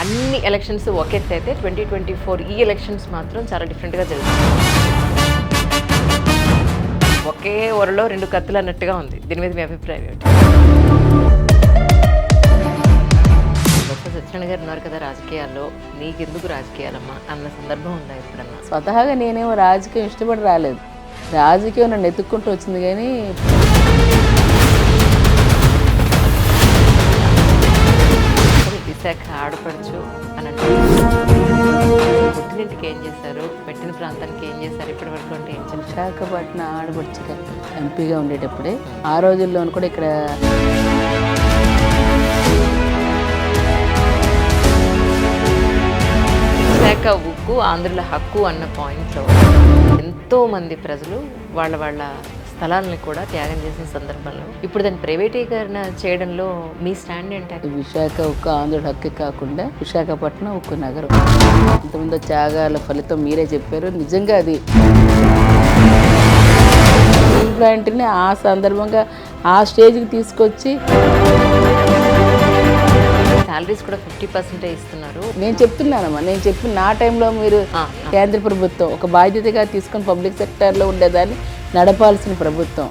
అన్ని ఎలక్షన్స్ ఒకెత్తైతే 2024 ఈ ఎలక్షన్స్ మాత్రం చాలా డిఫరెంట్గా జరుగుతుంది. ఒకే ఊరలో రెండు కత్తులు అన్నట్టుగా ఉంది. దీని మీద మీ అభిప్రాయం ఏమిటి? సత్యనారాయణ గారు ఉన్నారు కదా రాజకీయాల్లో, నీకెందుకు రాజకీయాలమ్మా అన్న సందర్భం ఉందా ఎప్పుడన్నా? స్వతహాగా నేనేమో రాజకీయం ఇష్టపడి రాలేదు, రాజకీయం నన్ను ఎత్తుక్కుంటూ వచ్చింది. కానీ విశాఖ ఆడపడచ్చు అని అంటే పుట్టినింటికి ఏం చేశారు, పెట్టిన ప్రాంతానికి ఏం చేశారు ఇప్పటి వరకు అంటే ఏం చెప్పారు? విశాఖపట్నం ఆడపడుచుగా ఎంపీగా ఉండేటప్పుడే ఆ రోజుల్లోనూ కూడా ఇక్కడ విశాఖ ఉక్కు ఆంధ్రుల హక్కు అన్న పాయింట్లో ఎంతో మంది ప్రజలు వాళ్ళ స్థలాలను కూడా త్యాగం చేసిన సందర్భంలో ఇప్పుడు దాన్ని ప్రైవేటీకరణ చేయడంలో మీ స్టాండ్ ఏంటి? విశాఖ ఉక్కు ఆంధ్రుల హక్కు కాకుండా విశాఖపట్నం ఉక్కు నగరం. ఇంతకుముందు త్యాగాల ఫలితం మీరే చెప్పారు. నిజంగా అది స్టీల్ ప్లాంట్ని ఆ సందర్భంగా ఆ స్టేజ్కి తీసుకొచ్చి శాలరీస్ కూడా 50% ఇస్తున్నారు. నేను చెప్తున్నానమ్మా, నేను చెప్పిన నా టైంలో మీరు కేంద్ర ప్రభుత్వం ఒక బాధ్యతగా తీసుకొని పబ్లిక్ సెక్టార్లో ఉండేదాన్ని నడపాల్సిన ప్రభుత్వం.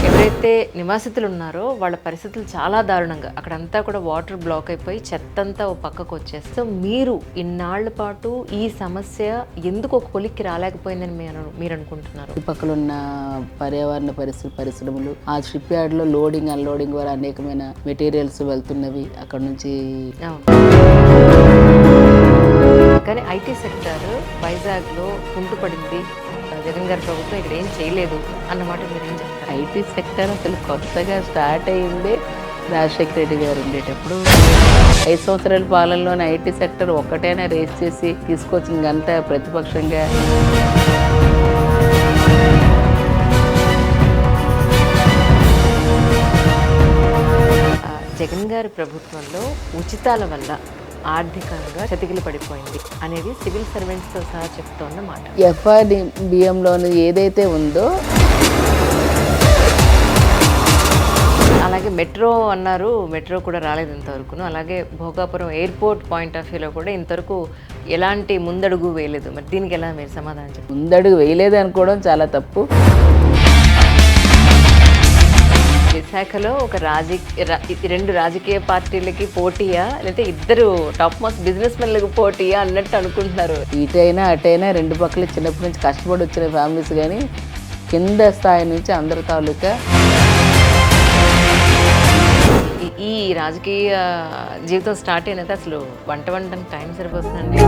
ఎవరైతే నివాసితులు ఉన్నారో వాళ్ళ పరిస్థితులు చాలా దారుణంగా, అక్కడంతా కూడా వాటర్ బ్లాక్ అయిపోయి చెత్తంతా ఓ పక్కకు వచ్చేస్తే, సో మీరు ఇన్నాళ్ల పాటు ఈ సమస్య ఎందుకు ఒక కొలిక్కి రాలేకపోయిందని మీరు అనుకుంటున్నారు? చుట్టుపక్కల ఉన్న పర్యావరణ పరిశ్రమలు, ఆ షిప్ యార్డ్లో లోడింగ్ అన్లోడింగ్ ద్వారా అనేకమైన మెటీరియల్స్ వెళ్తున్నవి అక్కడ నుంచి. కానీ ఐటీ సెక్టర్ వైజాగ్లో కుంటుపడింది, జగన్ గారి ప్రభుత్వం ఇక్కడ ఏం చేయలేదు అన్నమాట మీరు ఏం చెప్తారు? ఐటీ సెక్టర్ అసలు కొత్తగా స్టార్ట్ అయ్యింది రాజశేఖర రెడ్డి గారు ఉండేటప్పుడు. 5 సంవత్సరాల పాలనలోనే ఐటీ సెక్టర్ ఒక్కటైనా రేస్ చేసి తీసుకొచ్చిన గంట ప్రతిపక్షంగా. జగన్ గారి ప్రభుత్వంలో ఉచితాల వల్ల ఆర్థికంగా చతికిలు పడిపోయింది అనేది సివిల్ సర్వెంట్స్తో సహా చెప్తోన్న మాట. ఎఫ్ఆర్బిఎంలోని ఏదైతే ఉందో, అలాగే మెట్రో అన్నారు, మెట్రో కూడా రాలేదు ఇంతవరకును. అలాగే భోగాపురం ఎయిర్పోర్ట్ పాయింట్ ఆఫ్ వ్యూలో కూడా ఇంతవరకు ఎలాంటి ముందడుగు వేయలేదు. మరి దీనికి ఎలా మీరు సమాధానం చెప్పారు? ముందడుగు వేయలేదు అనుకోవడం చాలా తప్పు. విశాఖలో ఒక రెండు రాజకీయ పార్టీలకి పోటీయా, లేకపోతే ఇద్దరు టాప్ మోస్ట్ బిజినెస్ మెన్లకు పోటీయా అన్నట్టు అనుకుంటున్నారు. ఇటైనా అటైనా రెండు పక్కల చిన్నప్పటి నుంచి కష్టపడి వచ్చిన ఫ్యామిలీస్, కానీ కింద స్థాయి నుంచి అందరి తాలూకా ఈ రాజకీయ జీవితం స్టార్ట్ అయినది అసలు వంట టైం సరిపోతుందండి.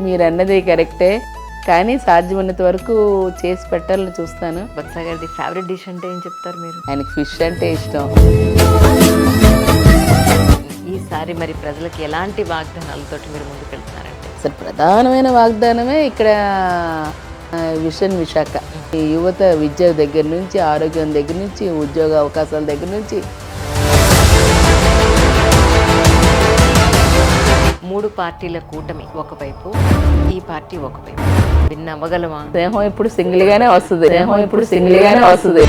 మీరు అన్నది కరెక్టే, కానీ సాధ్యమైనంత వరకు చేసి పెట్టాలని చూస్తాను. బొత్స గారిది ఫేవరెట్ డిష్ అంటే ఏం చెప్తారు మీరు? ఆయనకి ఫిష్ అంటే ఇష్టం. ఈసారి మరి ప్రజలకు ఎలాంటి వాగ్దానాలతోటి మీరు ముందుకు వెళ్తున్నారంటే? అసలు ప్రధానమైన వాగ్దానమే ఇక్కడ విషన్ విశాఖ. ఈ యువత విద్య దగ్గర నుంచి, ఆరోగ్యం దగ్గర నుంచి, ఉద్యోగ అవకాశాల దగ్గర నుంచి 3 పార్టీల కూటమి ఒకవైపు, ఈ పార్టీ ఒకవైపు, విన్ అవ్వగలమా? స్నేహం ఇప్పుడు సింగిల్గానే వస్తుంది.